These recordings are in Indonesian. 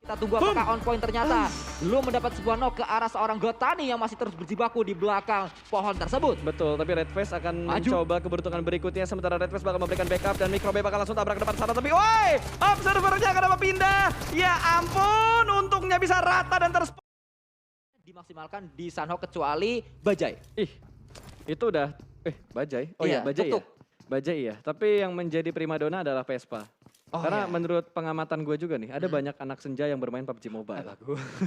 Kita tunggu apakah on point ternyata belum mendapat sebuah knock ke arah seorang Gotani yang masih terus berjibaku di belakang pohon tersebut. Betul, tapi Red Face akan Maju. mencoba keberuntungan berikutnya. Sementara Red Face bakal memberikan backup dan Microbe bakal langsung tabrak ke depan sana. Tapi woi, observernya kenapa pindah? Ya ampun, untungnya bisa rata dan Dimaksimalkan di Sanhok kecuali Bajai. Ih, itu udah, Bajai. Oh iya, Bajai tuk-tuk. ya. Bajai ya, tapi yang menjadi primadona adalah Vespa. Oh, Karena iya. menurut pengamatan gue juga nih, ada banyak anak senja yang bermain PUBG Mobile.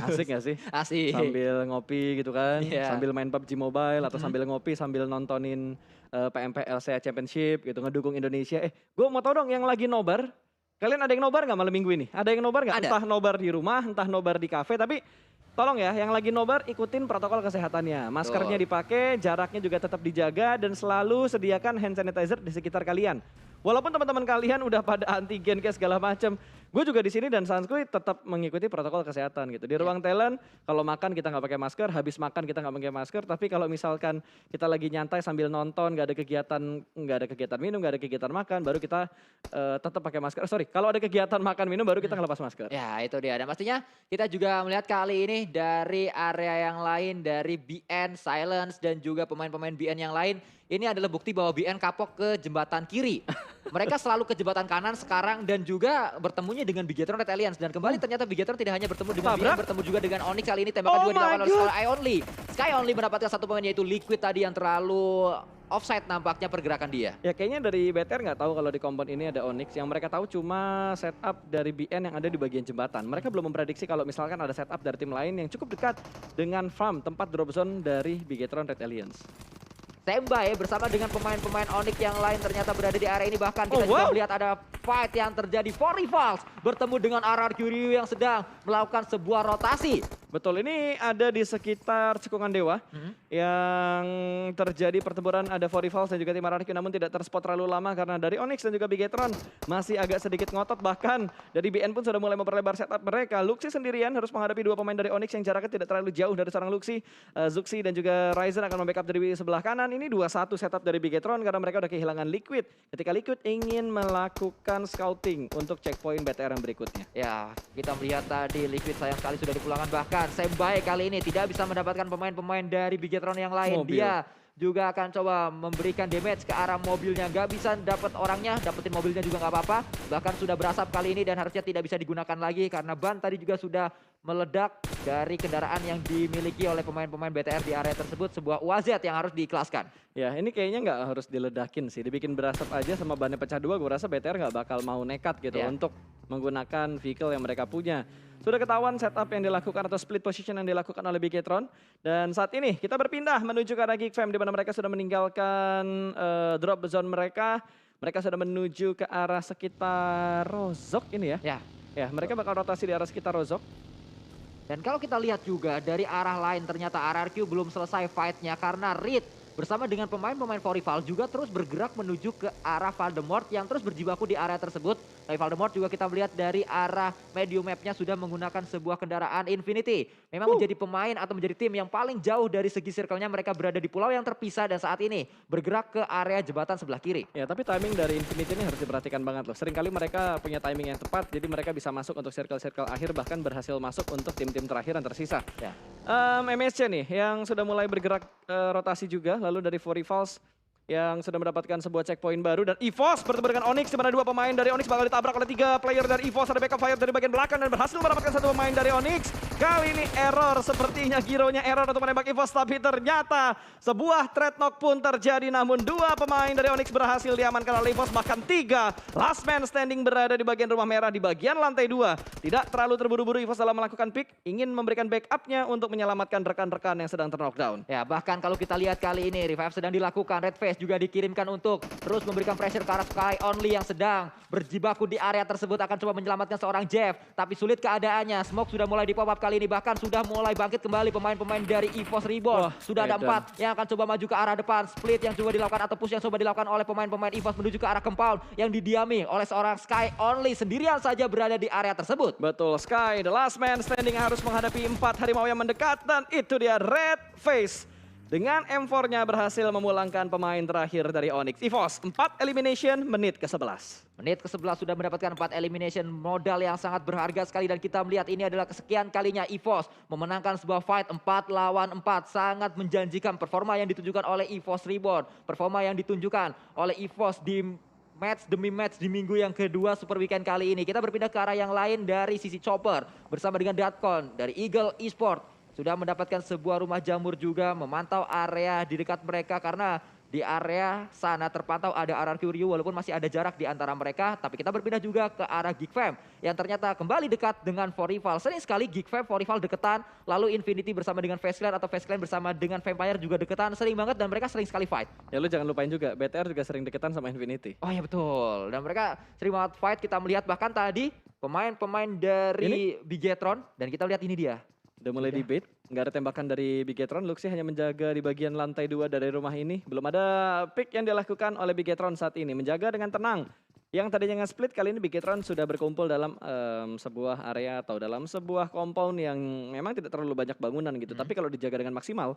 Asik gak sih? Asik. Sambil ngopi gitu kan, Iya. sambil main PUBG Mobile atau sambil ngopi sambil nontonin PMP LCA Championship gitu, ngedukung Indonesia. Gue mau tau dong yang lagi nobar, kalian ada yang nobar nggak malam minggu ini? Ada yang nobar nggak? Ada. Entah nobar di rumah, entah nobar di kafe, tapi tolong ya yang lagi nobar ikutin protokol kesehatannya. Maskernya dipakai, jaraknya juga tetap dijaga dan selalu sediakan hand sanitizer di sekitar kalian. Walaupun teman-teman kalian udah pada antigen kayak segala macam, gue juga di sini dan Sanskuy tetap mengikuti protokol kesehatan gitu. Di ruang talent, kalau makan kita nggak pakai masker, habis makan kita nggak pakai masker. Tapi kalau misalkan kita lagi nyantai sambil nonton, nggak ada kegiatan minum, nggak ada kegiatan makan, baru kita tetap pakai masker. Sorry, kalau ada kegiatan makan minum baru kita ngelepas masker. Ya itu dia, dan pastinya kita juga melihat kali ini dari area yang lain, dari BN, Silence, dan juga pemain-pemain BN yang lain. Ini adalah bukti bahwa BN kapok ke jembatan kiri. Mereka selalu ke jembatan kanan sekarang dan juga bertemunya dengan Bigetron Red Alliance. Dan kembali ternyata Bigetron tidak hanya bertemu dengan BN, bertemu juga dengan Onyx. Kali ini tembakan juga dilakukan oleh Sky Only. Sky Only mendapatkan satu poin yaitu Liquid tadi yang terlalu offside nampaknya pergerakan dia. Ya kayaknya dari BTR nggak tahu kalau di kompon ini ada Onyx. Yang mereka tahu cuma setup dari BN yang ada di bagian jembatan. Mereka belum memprediksi kalau misalkan ada setup dari tim lain yang cukup dekat dengan farm tempat drop zone dari Bigetron Red Alliance. Standby bersama dengan pemain-pemain Onyx yang lain ternyata berada di area ini. Bahkan kita juga melihat ada fight yang terjadi. For Rivals bertemu dengan RRQ Ryu yang sedang melakukan sebuah rotasi. Betul, ini ada di sekitar Cekungan Dewa yang terjadi pertempuran, ada For Rivals dan juga tim RRQ, namun tidak terspot terlalu lama karena dari Onyx dan juga Bigetron masih agak sedikit ngotot. Bahkan dari BN pun sudah mulai memperlebar setup mereka. Luxi sendirian harus menghadapi dua pemain dari Onyx yang jaraknya tidak terlalu jauh dari seorang Luxi. Zuxi dan juga Ryzen akan membackup dari sebelah kanan. Ini 2-1 setup dari Bigetron karena mereka udah kehilangan Liquid. Ketika Liquid ingin melakukan scouting untuk checkpoint BTR yang berikutnya. Ya, kita melihat tadi Liquid sayang sekali sudah dipulangkan. Bahkan Sembai kali ini tidak bisa mendapatkan pemain-pemain dari Bigetron yang lain. Mobil. Dia juga akan coba memberikan damage ke arah mobilnya. Gak bisa dapat orangnya, dapetin mobilnya juga gak apa-apa. Bahkan sudah berasap kali ini dan harusnya tidak bisa digunakan lagi karena ban tadi juga sudah meledak dari kendaraan yang dimiliki oleh pemain-pemain BTR di area tersebut. Sebuah UAZ yang harus diikhlaskan. Ya ini kayaknya nggak harus diledakin sih, dibikin berasap aja sama bannya pecah dua. Gue rasa BTR nggak bakal mau nekat gitu untuk menggunakan vehicle yang mereka punya. Sudah ketahuan setup yang dilakukan atau split position yang dilakukan oleh Bigetron. Dan saat ini kita berpindah menuju ke arah Geek Fam di mana mereka sudah meninggalkan drop zone mereka. Mereka sudah menuju ke arah sekitar Rozok ini ya. Ya, mereka bakal rotasi di arah sekitar Rozok. Dan kalau kita lihat juga dari arah lain ternyata RRQ belum selesai fight-nya karena Reed bersama dengan pemain-pemain For Rival juga terus bergerak menuju ke arah Voldemort yang terus berjibaku di area tersebut. Tapi Voldemort juga kita melihat dari arah medium map-nya sudah menggunakan sebuah kendaraan Infinity. Memang menjadi pemain atau menjadi tim yang paling jauh dari segi circle-nya. Mereka berada di pulau yang terpisah dan saat ini bergerak ke area jembatan sebelah kiri. Ya tapi timing dari Infinity ini harus diperhatikan banget loh. Seringkali mereka punya timing yang tepat jadi mereka bisa masuk untuk circle-circle akhir bahkan berhasil masuk untuk tim-tim terakhir yang tersisa. Ya. MSC nih yang sudah mulai bergerak rotasi juga. Lalu dari For Rivals yang sudah mendapatkan sebuah checkpoint baru. Dan EVOS bertemu dengan Onyx, di mana dua pemain dari Onyx bakal ditabrak oleh 3 player dari EVOS. Ada backup fire dari bagian belakang dan berhasil mendapatkan satu pemain dari Onyx. Kali ini error, sepertinya Gironya error untuk menembak EVOS. Tapi ternyata sebuah threat knock pun terjadi. Namun dua pemain dari Onyx berhasil diamankan oleh EVOS. Bahkan 3 last man standing berada di bagian rumah merah di bagian lantai 2. Tidak terlalu terburu-buru EVOS dalam melakukan pick. Ingin memberikan backupnya untuk menyelamatkan rekan-rekan yang sedang terknockdown. Ya, bahkan kalau kita lihat kali ini revive sedang dilakukan. Red Face juga dikirimkan untuk terus memberikan pressure ke arah Sky Only yang sedang berjibaku di area tersebut. Akan coba menyelamatkan seorang Jeff, tapi sulit keadaannya. Smoke sudah mulai di pop up kali ini, bahkan sudah mulai bangkit kembali pemain-pemain dari EVOS Reborn. Sudah ada 4 yang akan coba maju ke arah depan. Split yang coba dilakukan atau push yang coba dilakukan oleh pemain-pemain EVOS menuju ke arah compound yang didiami oleh seorang Sky Only sendirian saja berada di area tersebut. Betul, Sky the last man standing harus menghadapi 4 harimau yang mendekat dan itu dia Red Face. dengan M4-nya berhasil memulangkan pemain terakhir dari Onyx. EVOS 4 elimination menit ke-11. Menit ke-11 sudah mendapatkan 4 elimination, modal yang sangat berharga sekali dan kita melihat ini adalah kesekian kalinya EVOS memenangkan sebuah fight 4 lawan 4. Sangat menjanjikan performa yang ditunjukkan oleh EVOS Reborn, performa yang ditunjukkan oleh EVOS di match demi match di minggu yang kedua Super Weekend kali ini. Kita berpindah ke arah yang lain dari sisi Chopper bersama dengan Datcon dari Eagle Esport. Sudah mendapatkan sebuah rumah jamur juga, memantau area di dekat mereka karena di area sana terpantau ada RRQ Ryu walaupun masih ada jarak di antara mereka. Tapi kita berpindah juga ke arah Geek Fam yang ternyata kembali dekat dengan Forival. Sering sekali Geek Fam, Forival deketan, lalu Infinity bersama dengan Face Clan atau Face Clan bersama dengan Vampire juga deketan. Sering banget dan mereka sering sekali fight. Ya lu jangan lupain juga, BTR juga sering deketan sama Infinity. Oh ya betul, dan mereka sering banget fight. Kita melihat bahkan tadi pemain-pemain dari Bigetron dan kita lihat ini dia. Udah mulai debate, nggak ada tembakan dari Bigetron. Luxy hanya menjaga di bagian lantai 2 dari rumah ini. Belum ada pick yang dilakukan oleh Bigetron saat ini. Menjaga dengan tenang. Yang tadinya nge-split, kali ini Bigetron sudah berkumpul dalam sebuah area atau dalam sebuah compound yang memang tidak terlalu banyak bangunan gitu. Tapi kalau dijaga dengan maksimal,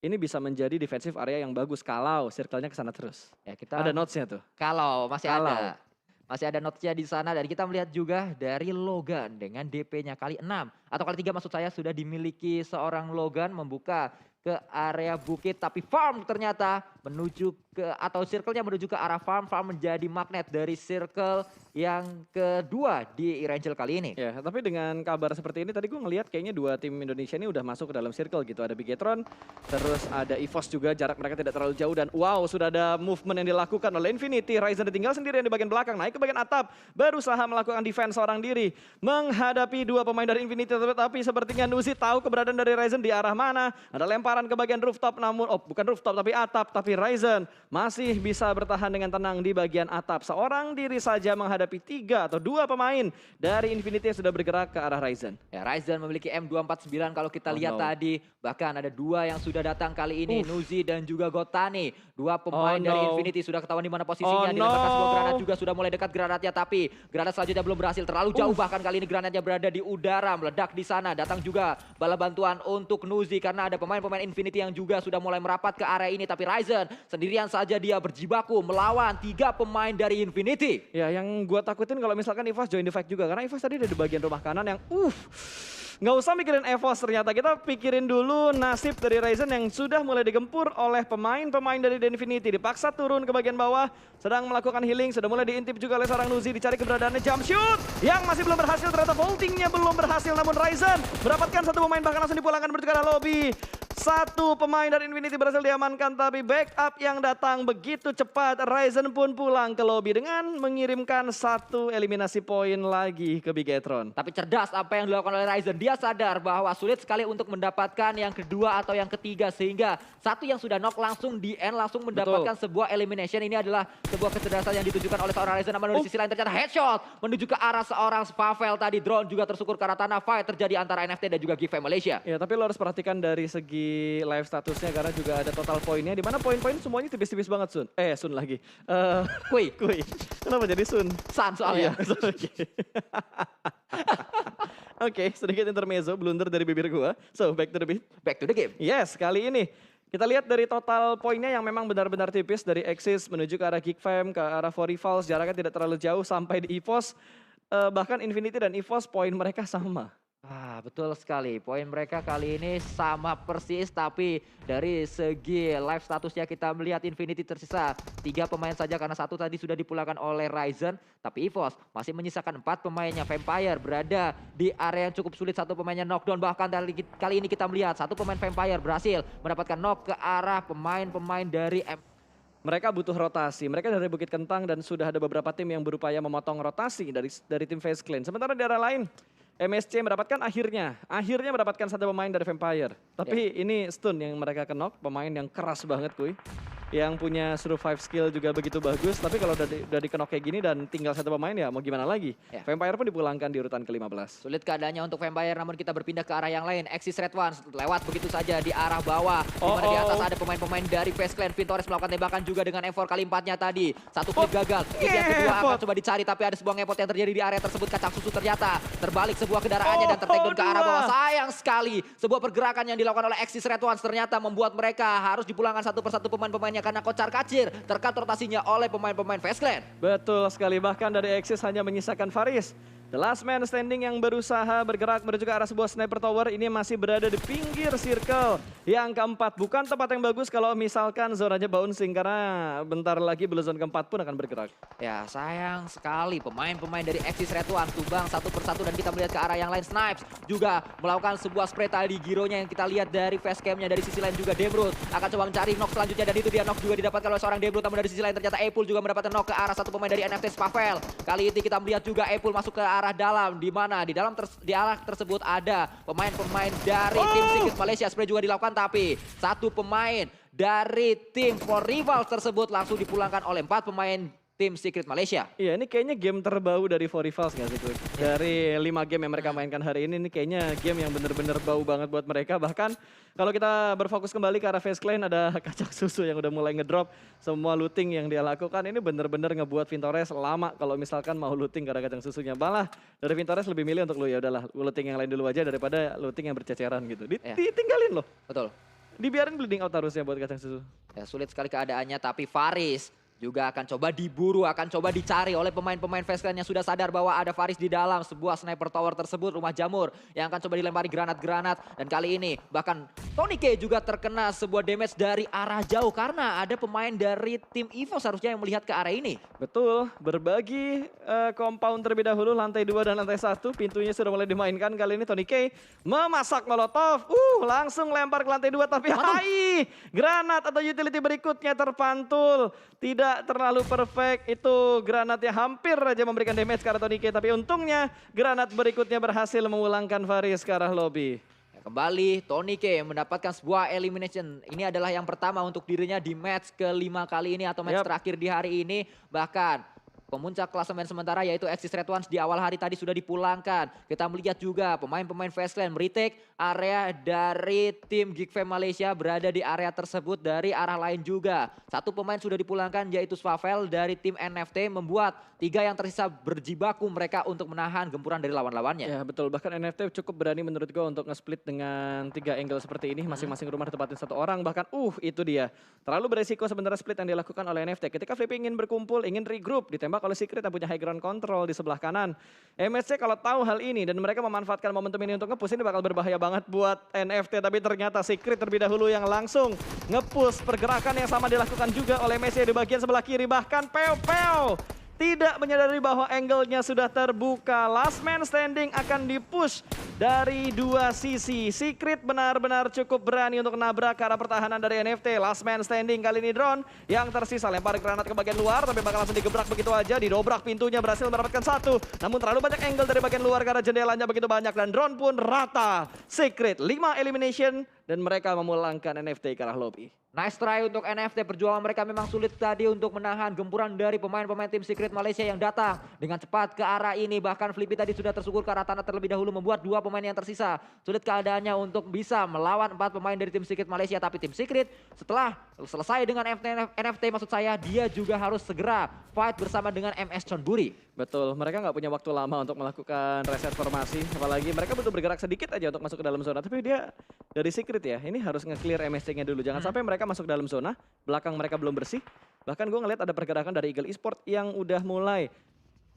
ini bisa menjadi defensive area yang bagus kalau circle-nya ke sana terus. Ya, kita Ada notes-nya tuh. kalau masih ada. Masih ada notes-nya di sana dan kita melihat juga dari Logan dengan DP-nya kali 6 atau kali 3 maksud saya sudah dimiliki seorang Logan membuka ke area bukit tapi farm ternyata menuju ke atau circle-nya menuju ke arah farm menjadi magnet dari circle yang kedua di Erangel kali ini. Ya, tapi dengan kabar seperti ini tadi gue ngelihat kayaknya 2 tim Indonesia ini udah masuk ke dalam circle gitu. Ada Bigetron, terus ada EVOS juga, jarak mereka tidak terlalu jauh dan wow, sudah ada movement yang dilakukan oleh Infinity. Ryzen ditinggal sendirian di bagian belakang, naik ke bagian atap, berusaha melakukan defense seorang diri menghadapi 2 pemain dari Infinity, tapi sepertinya Nuzi tahu keberadaan dari Ryzen di arah mana. Ada lemparan ke bagian rooftop namun bukan rooftop tapi atap, tapi Ryzen masih bisa bertahan dengan tenang di bagian atap. Seorang diri saja menghadapi 3 atau 2 pemain dari Infinity yang sudah bergerak ke arah Ryzen. Ya, Ryzen memiliki M249 kalau kita lihat tadi. Bahkan ada 2 yang sudah datang kali ini, Nuzi dan juga Gotani. 2 pemain dari Infinity sudah ketahuan di mana posisinya. Dilemparkan sebuah granat juga, sudah mulai dekat granatnya, tapi granat selanjutnya belum berhasil. Terlalu jauh bahkan kali ini granatnya berada di udara, meledak di sana. Datang juga bala bantuan untuk Nuzi karena ada pemain-pemain Infinity yang juga sudah mulai merapat ke area ini. Tapi Ryzen sendirian saja dia berjibaku melawan 3 pemain dari Infinity. Ya, yang gue takutin kalau misalkan EVOS join the fight juga. Karena EVOS tadi ada di bagian rumah kanan yang nggak usah mikirin EVOS ternyata. Kita pikirin dulu nasib dari Ryzen yang sudah mulai digempur oleh pemain-pemain dari Infinity. Dipaksa turun ke bagian bawah, sedang melakukan healing. Sudah mulai diintip juga oleh seorang Nuzi. Dicari keberadaannya, jump shoot yang masih belum berhasil. Ternyata vaultingnya belum berhasil. Namun Ryzen mendapatkan 1 pemain bahkan langsung dipulangkan menuju ke arah lobby. 1 pemain dari Infinity berhasil diamankan, tapi backup yang datang begitu cepat. Ryzen pun pulang ke lobby dengan mengirimkan 1 eliminasi poin lagi ke Bigetron. Tapi cerdas apa yang dilakukan oleh Ryzen. Dia sadar bahwa sulit sekali untuk mendapatkan yang kedua atau yang ketiga. Sehingga 1 yang sudah knock langsung di end, langsung mendapatkan sebuah elimination. Ini adalah sebuah kecerdasan yang ditunjukkan oleh seorang Ryzen. Namun di sisi lain ternyata headshot menuju ke arah seorang Pavel tadi. Drone juga tersukur ke arah tanah. Fight terjadi antara NFT dan juga Geek Malaysia. Ya, tapi lo harus perhatikan dari segi live statusnya karena juga ada total poinnya. Dimana poin-poin semuanya tipis-tipis banget Sun. Sun lagi. Kui. Kenapa jadi Sun? San soalnya. Oke, sedikit intermezzo, blunder dari bibir gua. So, back to the beat. Back to the game. Yes, kali ini kita lihat dari total poinnya yang memang benar-benar tipis dari Axis menuju ke arah Geek Fam, ke arah Forival, jaraknya tidak terlalu jauh sampai di EVOS. Bahkan Infinity dan EVOS poin mereka sama. Betul sekali. Poin mereka kali ini sama persis, tapi dari segi live statusnya kita melihat Infinity tersisa 3 pemain saja karena 1 tadi sudah dipulangkan oleh Ryzen. Tapi EVOS masih menyisakan 4 pemainnya. Vampire berada di area yang cukup sulit, 1 pemainnya knockdown. Bahkan kali ini kita melihat 1 pemain Vampire berhasil mendapatkan knock ke arah pemain-pemain dari Mereka butuh rotasi. Mereka dari Bukit Kentang dan sudah ada beberapa tim yang berupaya memotong rotasi dari tim Face Clan. Sementara di arah lain, MSC mendapatkan akhirnya mendapatkan 1 pemain dari Vampire. Tapi ini stun yang mereka knock, pemain yang keras banget kuy. yang punya survive skill juga begitu bagus. Tapi kalau udah dikenok kayak gini dan tinggal satu pemain ya mau gimana lagi. Ya. Vampire pun dipulangkan di urutan ke-15. Sulit keadaannya untuk Vampire, namun kita berpindah ke arah yang lain. Exis Red Ones lewat begitu saja di arah bawah. Di mana di atas ada pemain-pemain dari Face Clan. Vintores melakukan tembakan juga dengan M4 kali 4-nya tadi. Satu klik gagal. Klik yang kedua akan coba dicari, tapi ada sebuah ngepot yang terjadi di area tersebut. Kacang susu ternyata terbalik sebuah kendaraannya dan tertakedown ke arah bawah. Sayang sekali, sebuah pergerakan yang dilakukan oleh Exis Red Ones ternyata membuat mereka harus dipulangkan satu persatu pemain-pemainnya karena kocar-kacir terkait rotasinya oleh pemain-pemain Face Clan. Betul sekali, bahkan dari Exis hanya menyisakan Faris. The last man standing yang berusaha bergerak menuju ke arah sebuah sniper tower ini masih berada di pinggir circle yang keempat. Bukan tempat yang bagus kalau misalkan zonanya bouncing karena bentar lagi Blue Zone keempat pun akan bergerak. Ya sayang sekali pemain-pemain dari Exis Red One tumbang satu persatu dan kita melihat ke arah yang lain. Snipes juga melakukan sebuah spray tadi Gironya yang kita lihat dari facecamnya. Dari sisi lain juga Demrut akan coba mencari knock selanjutnya dan itu dia knock juga didapatkan oleh seorang Demrut. Namun dari sisi lain ternyata Epul juga mendapatkan knock ke arah satu pemain dari NFT Spavel. Kali ini kita melihat juga Epul masuk ke arah dalam, di mana di arah tersebut ada pemain-pemain dari tim Secret Malaysia. Spray juga dilakukan tapi satu pemain dari tim For Rivals tersebut langsung dipulangkan oleh 4 pemain tim Secret Malaysia. Iya, ini kayaknya game terbau dari For Rivals nggak sih, Klik? Dari 5 game yang mereka mainkan hari ini kayaknya game yang bener-bener bau banget buat mereka. Bahkan kalau kita berfokus kembali ke arah Face Clan, ada kacang susu yang udah mulai ngedrop. Semua looting yang dia lakukan ini bener-bener ngebuat Vintores lama kalau misalkan mau looting karena kacang susunya. Malah dari Vintores lebih milih untuk lu ya udahlah looting yang lain dulu aja daripada looting yang berceceran gitu. Ditinggalin loh. Betul. Dibiarin bleeding out harusnya buat kacang susu. Ya, sulit sekali keadaannya tapi Faris juga akan coba diburu, akan coba dicari oleh pemain-pemain Face Clan yang sudah sadar bahwa ada Faris di dalam sebuah sniper tower tersebut, rumah jamur yang akan coba dilempari granat-granat. Dan kali ini bahkan Tony K juga terkena sebuah damage dari arah jauh karena ada pemain dari tim EVOS seharusnya yang melihat ke arah ini. Betul, berbagi compound terlebih dahulu, lantai 2 dan lantai 1, pintunya sudah mulai dimainkan. Kali ini Tony K memasak molotov, langsung lempar ke lantai 2 tapi hai, granat atau utility berikutnya terpantul. Tidak terlalu perfect, itu granatnya hampir aja memberikan damage ke arah Tony K. Tapi untungnya granat berikutnya berhasil memulangkan Faris ke arah lobby. Kembali Tony K mendapatkan sebuah elimination. Ini adalah yang pertama untuk dirinya di match ke-5 kali ini atau match terakhir di hari ini. Bahkan pemuncak klasemen sementara yaitu Exis Red Ones di awal hari tadi sudah dipulangkan. Kita melihat juga pemain-pemain Face Clan meretake area dari tim Geek Fam Malaysia berada di area tersebut dari arah lain juga. Satu pemain sudah dipulangkan yaitu Swavel dari tim NFT membuat 3 yang tersisa berjibaku mereka untuk menahan gempuran dari lawan-lawannya. Ya betul, bahkan NFT cukup berani menurut gue untuk nge-split dengan 3 angle seperti ini. Masing-masing rumah ditempatin 1 orang, bahkan itu dia. Terlalu beresiko sebenarnya split yang dilakukan oleh NFT. Ketika Flippy ingin berkumpul, ingin regroup, ditembak oleh Secret yang punya high ground control di sebelah kanan. MSC kalau tahu hal ini dan mereka memanfaatkan momentum ini untuk nge-push, ini bakal berbahaya banget buat NFT. Tapi ternyata Secret terlebih dahulu yang langsung nge-push. Pergerakan yang sama dilakukan juga oleh MSC di bagian sebelah kiri. Bahkan Peo tidak menyadari bahwa angle-nya sudah terbuka. Last man standing akan dipush dari 2 sisi. Secret benar-benar cukup berani untuk nabrak ke arah pertahanan dari NFT. Last man standing kali ini drone yang tersisa. Lempar granat ke bagian luar tapi bakal langsung digebrak begitu aja. Didobrak pintunya, berhasil mendapatkan 1. Namun terlalu banyak angle dari bagian luar karena jendelanya begitu banyak. Dan drone pun rata. Secret 5 elimination dan mereka memulangkan NFT ke arah lobby. Nice try untuk NFT, perjuangan mereka memang sulit tadi untuk menahan gempuran dari pemain-pemain tim Secret Malaysia yang datang dengan cepat ke arah ini. Bahkan Flippy tadi sudah tersukur ke arah tanah terlebih dahulu membuat 2 pemain yang tersisa. Sulit keadaannya untuk bisa melawan 4 pemain dari tim Secret Malaysia. Tapi tim Secret setelah selesai dengan NFT maksud saya, dia juga harus segera fight bersama dengan MS Chonburi. Betul, mereka nggak punya waktu lama untuk melakukan reset formasi. Apalagi mereka butuh bergerak sedikit aja untuk masuk ke dalam zona. Tapi dia dari Secret ya, ini harus nge-clear MSC-nya dulu. Jangan sampai mereka masuk dalam zona, belakang mereka belum bersih. Bahkan gue ngeliat ada pergerakan dari Eagle Esport yang udah mulai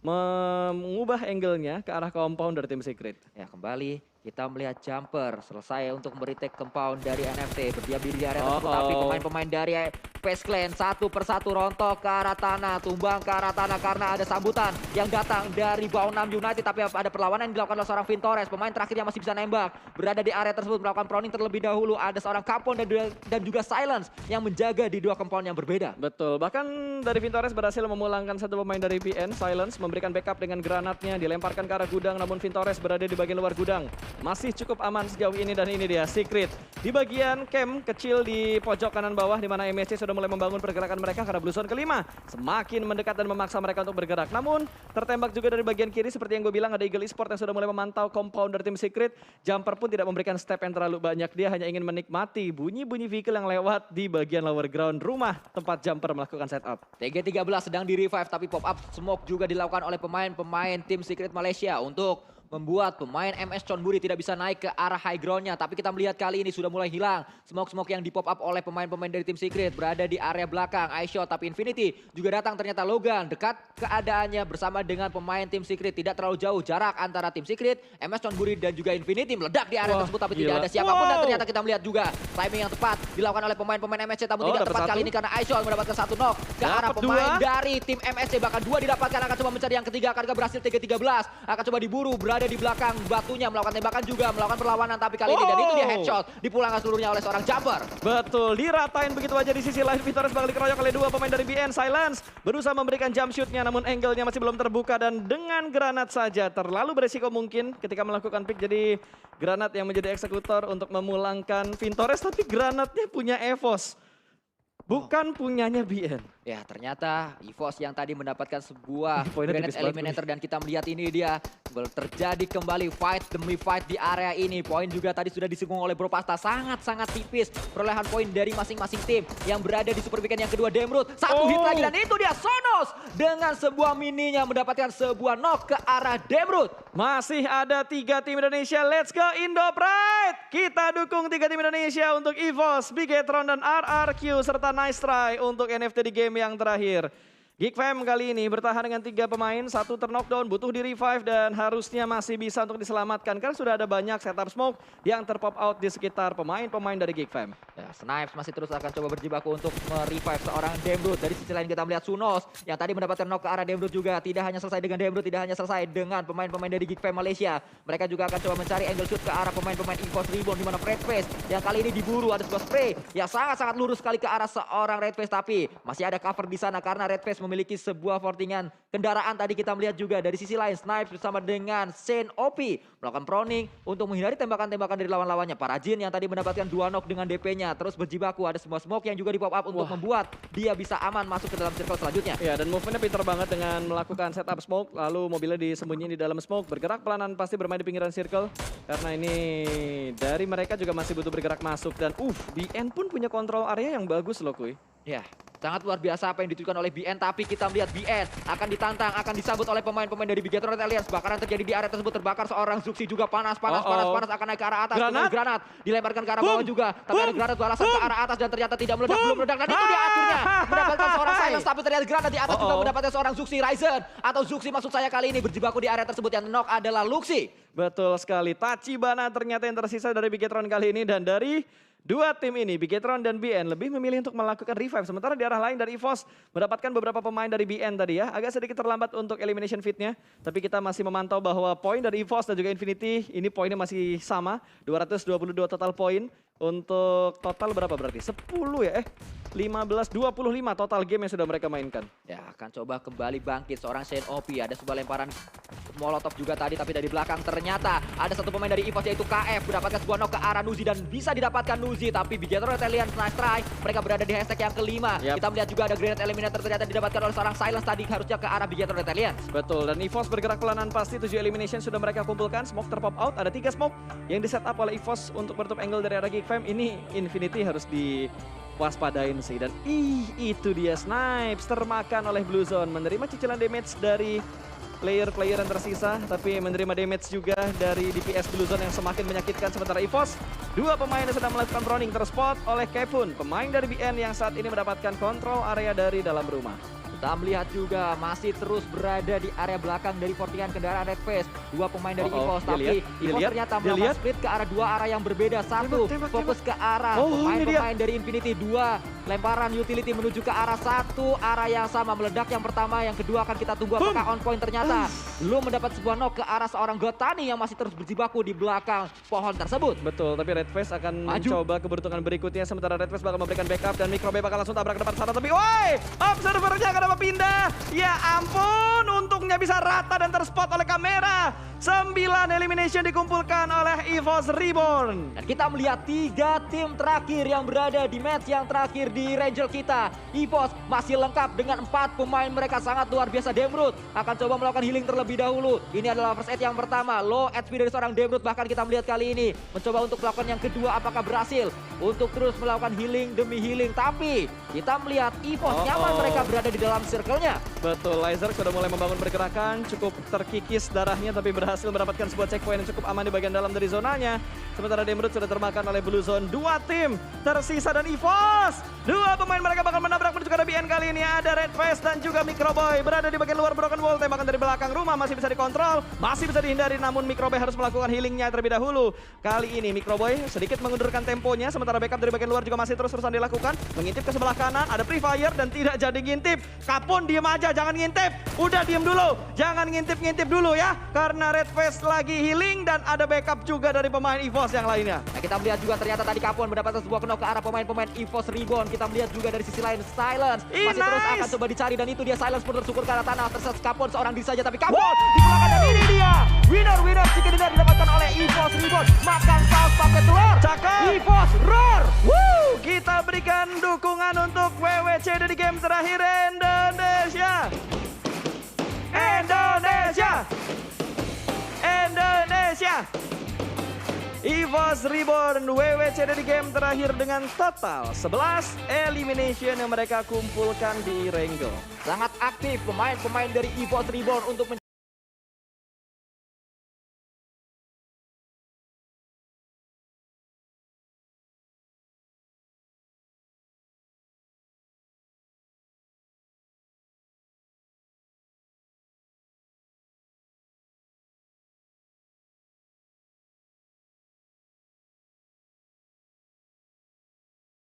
mengubah angle-nya ke arah compound dari tim Secret. Ya kembali kita melihat Jumper selesai untuk meretake compound dari NFT. Berdiam diri di area tersebut tapi pemain-pemain dari Face Clan satu persatu rontok ke arah tanah. Tumbang ke arah tanah karena ada sambutan yang datang dari Baonam United. Tapi ada perlawanan yang dilakukan oleh seorang Vintores. Pemain terakhir yang masih bisa nembak berada di area tersebut melakukan proning terlebih dahulu. Ada seorang Capon dan juga Silence yang menjaga di 2 compound yang berbeda. Betul, bahkan dari Vintores berhasil memulangkan 1 pemain dari PN. Silence memberikan backup dengan granatnya, dilemparkan ke arah gudang namun Vintores berada di bagian luar gudang. masih cukup aman sejauh ini dan ini dia Secret. Di bagian camp kecil di pojok kanan bawah di mana MSC sudah mulai membangun pergerakan mereka karena Blue Zone kelima semakin mendekat dan memaksa mereka untuk bergerak. Namun tertembak juga dari bagian kiri seperti yang gue bilang ada Eagle Esport yang sudah mulai memantau compound dari tim Secret. Jumper pun tidak memberikan step yang terlalu banyak. Dia hanya ingin menikmati bunyi-bunyi vehicle yang lewat di bagian lower ground rumah tempat Jumper melakukan setup. TG13 sedang di revive tapi pop up smoke juga dilakukan oleh pemain-pemain tim Secret Malaysia untuk membuat pemain MS Chonburi tidak bisa naik ke arah high groundnya. Tapi kita melihat kali ini sudah mulai hilang smoke-smoke yang di pop up oleh pemain-pemain dari tim Secret. Berada di area belakang iShot tapi Infinity juga datang ternyata Logan. Dekat keadaannya bersama dengan pemain tim Secret. Tidak terlalu jauh jarak antara tim Secret, MS Chonburi dan juga Infinity meledak di area tersebut. Tapi tidak ada siapapun dan ternyata kita melihat juga timing yang tepat dilakukan oleh pemain-pemain MSC. Namun tidak tepat kali ini karena iShot mendapatkan satu knock ke arah pemain dari tim MSC. Bahkan dua didapatkan, akan coba mencari yang ketiga. Akankah berhasil TG13 akan coba diburu. Berada di belakang batunya melakukan tembakan juga melakukan perlawanan tapi kali ini dan itu dia headshot dipulangkan seluruhnya oleh seorang Jumper. Betul, diratain begitu aja di sisi lain. Vitores bakal dikeroyok oleh dua pemain dari BN. Silence berusaha memberikan jump shootnya namun angle-nya masih belum terbuka dan dengan granat saja terlalu beresiko mungkin ketika melakukan pick. Jadi granat yang menjadi eksekutor untuk memulangkan Vitores tapi granatnya punya EVOS. Bukan punyanya BN. Ya ternyata EVOS yang tadi mendapatkan sebuah Poinnya grenade tipis eliminator dan kita melihat ini dia terjadi kembali fight demi fight di area ini. Poin juga tadi sudah disinggung oleh Bro Pasta, sangat-sangat tipis perolehan poin dari masing-masing tim yang berada di Super Weekend yang kedua. Demrut satu hit lagi dan itu dia Sonos dengan sebuah mininya mendapatkan sebuah knock ke arah Demrut. Masih ada 3 tim Indonesia, let's go Indo Pride. Kita dukung 3 tim Indonesia untuk EVOS, Bigetron dan RRQ serta nice try untuk NFT di game yang terakhir. Geek Fam kali ini bertahan dengan 3 pemain, 1 terknockdown, butuh di revive dan harusnya masih bisa untuk diselamatkan karena sudah ada banyak setup smoke yang terpop out di sekitar pemain-pemain dari Geek Fam. Ya, Snipes masih terus akan coba berjibaku untuk merevive seorang Demrut. Dari sisi lain kita melihat Sunos yang tadi mendapatkan knock ke arah Demrut juga. Tidak hanya selesai dengan Demrut, tidak hanya selesai dengan pemain-pemain dari Geek Fam Malaysia. Mereka juga akan coba mencari angle shoot ke arah pemain-pemain EVOS Reborn di mana Redface yang kali ini diburu. Ada sebuah spray yang sangat-sangat lurus sekali ke arah seorang Redface tapi masih ada cover di sana karena Redface memiliki sebuah fortingan kendaraan. Tadi kita melihat juga dari sisi lain Snipes bersama dengan Saint OP melakukan proning untuk menghindari tembakan-tembakan dari lawan-lawannya. Parajin yang tadi mendapatkan 2 knock dengan DP-nya terus berjibaku. Ada sebuah smoke yang juga di pop up untuk membuat dia bisa aman masuk ke dalam circle selanjutnya. Ya dan movementnya pintar banget dengan melakukan setup smoke lalu mobilnya disembunyiin di dalam smoke. Bergerak pelanan pasti bermain di pinggiran circle karena ini dari mereka juga masih butuh bergerak masuk. Dan BN pun punya kontrol area yang bagus loh kuy. Ya, sangat luar biasa apa yang ditunjukkan oleh BN, tapi kita melihat BN akan ditantang, akan disambut oleh pemain-pemain dari Bigetron Alliance. Bakaran terjadi di area tersebut, terbakar seorang Zuxi juga panas akan naik ke arah atas. Granat dilemparkan ke arah bawah juga, tapi ada granat balasan ke arah atas dan ternyata tidak meledak, belum meledak dan itu dia akhirnya mendapatkan seorang Silence, tapi ternyata granat di atas juga mendapatkan seorang Zuxi Ryzen atau Zuxi maksud saya kali ini berjibaku di area tersebut. Yang knock adalah Luxi. Betul sekali, Tachibana ternyata yang tersisa dari Bigetron kali ini dan dari 2 tim ini, Bigetron dan BN lebih memilih untuk melakukan revive. Sementara di arah lain dari EVOS mendapatkan beberapa pemain dari BN tadi ya. Agak sedikit terlambat untuk elimination fitnya. Tapi kita masih memantau bahwa poin dari EVOS dan juga Infinity ini poinnya masih sama. 222 total poin. Untuk total berapa berarti? 10 ya? 15, 25 total game yang sudah mereka mainkan. Ya akan coba kembali bangkit seorang Saint OP. Ada sebuah lemparan molotov juga tadi tapi dari belakang ternyata ada satu pemain dari EVOS yaitu KF mendapatkan sebuah knock ke arah Nuzi dan bisa didapatkan Nuzi tapi Bigetron Alliance nice try. Mereka berada di hashtag yang kelima. Kita melihat juga ada grenade eliminator ternyata didapatkan oleh seorang Silence tadi harusnya ke arah Bigetron Alliance. Betul dan EVOS bergerak pelanan pasti 7 elimination sudah mereka kumpulkan. Smoke terpop out, ada 3 smoke yang di setup oleh EVOS untuk menutup angle dari arah Geek Fam. Ini Infinity harus diwaspadain sih dan itu dia Snipes termakan oleh Blue Zone menerima cicilan damage dari player-player yang tersisa tapi menerima damage juga dari DPS Blue Zone yang semakin menyakitkan. Sementara EVOS 2 pemain yang sedang melakukan proning terspot oleh Kevin, pemain dari BN yang saat ini mendapatkan kontrol area dari dalam rumah. Kita melihat juga masih terus berada di area belakang dari fortingan kendaraan Redface. 2 pemain dari EVOS tapi EVOS ternyata melakukan split ke arah 2 arah yang berbeda. Satu fokus ke arah pemain-pemain dari Infinity. 2 lemparan utility menuju ke arah satu arah yang sama. Meledak yang pertama, yang kedua akan kita tunggu apakah on point. Ternyata belum mendapat sebuah knock ke arah seorang Gotani yang masih terus berjibaku di belakang pohon tersebut. Betul, tapi Redface akan mencoba keberuntungan berikutnya. Sementara Redface bakal memberikan backup dan Microbe bakal langsung tabrak ke depan sana. Tapi observernya akan coba pindah. Ya ampun, untungnya bisa rata dan terspot oleh kamera. 9 elimination dikumpulkan oleh EVOS Reborn. Dan kita melihat 3 tim terakhir yang berada di match yang terakhir di Ranger kita. EVOS masih lengkap dengan 4 pemain mereka sangat luar biasa. Demrut akan coba melakukan healing terlebih dahulu. Ini adalah first aid yang pertama. Low HP dari seorang Demrut bahkan kita melihat kali ini. Mencoba untuk melakukan yang kedua, apakah berhasil? Untuk terus melakukan healing demi healing. Tapi kita melihat EVOS nyaman mereka berada di dalam circle-nya. Betul, Laser sudah mulai membangun pergerakan. Cukup terkikis darahnya tapi berhasil mendapatkan sebuah checkpoint yang cukup aman di bagian dalam dari zonanya. Sementara Demrut sudah termakan oleh Blue Zone. 2 tim tersisa dan EVOS. 2 pemain mereka bakal menabrak menuju ke BN kali ini. Ada Red Face dan juga Microboy berada di bagian luar Broken Wall. Tembakan dari belakang rumah masih bisa dikontrol. Masih bisa dihindari, namun Microboy harus melakukan healingnya terlebih dahulu. Kali ini Microboy sedikit mengundurkan temponya. Sementara backup dari bagian luar juga masih terus-terusan dilakukan. Mengintip ke sebelah kanan, ada Free Fire dan tidak jadi ngintip. Kapun diem aja, jangan ngintip. Udah diem dulu, jangan ngintip-ngintip dulu ya. Karena Red Face lagi healing dan ada backup juga dari pemain EVOS yang lainnya. Nah, kita melihat juga ternyata tadi Kapon mendapatkan sebuah knock ke arah pemain-pemain EVOS Reborn. Kita melihat juga dari sisi lain Silence masih terus akan coba dicari dan itu dia Silence pun tersukur ke arah tanah. Tersesat Kapon seorang diri saja tapi Kapon di belakang dan ini dia winner chicken dinner didapatkan oleh EVOS Reborn. Makan saus pakai telur. Cakep. EVOS roar. Kita berikan dukungan untuk WWC di game terakhir Indonesia. EVOS Reborn WWC di game terakhir dengan total 11 elimination yang mereka kumpulkan di Rangle. Sangat aktif pemain-pemain dari EVOS Reborn untuk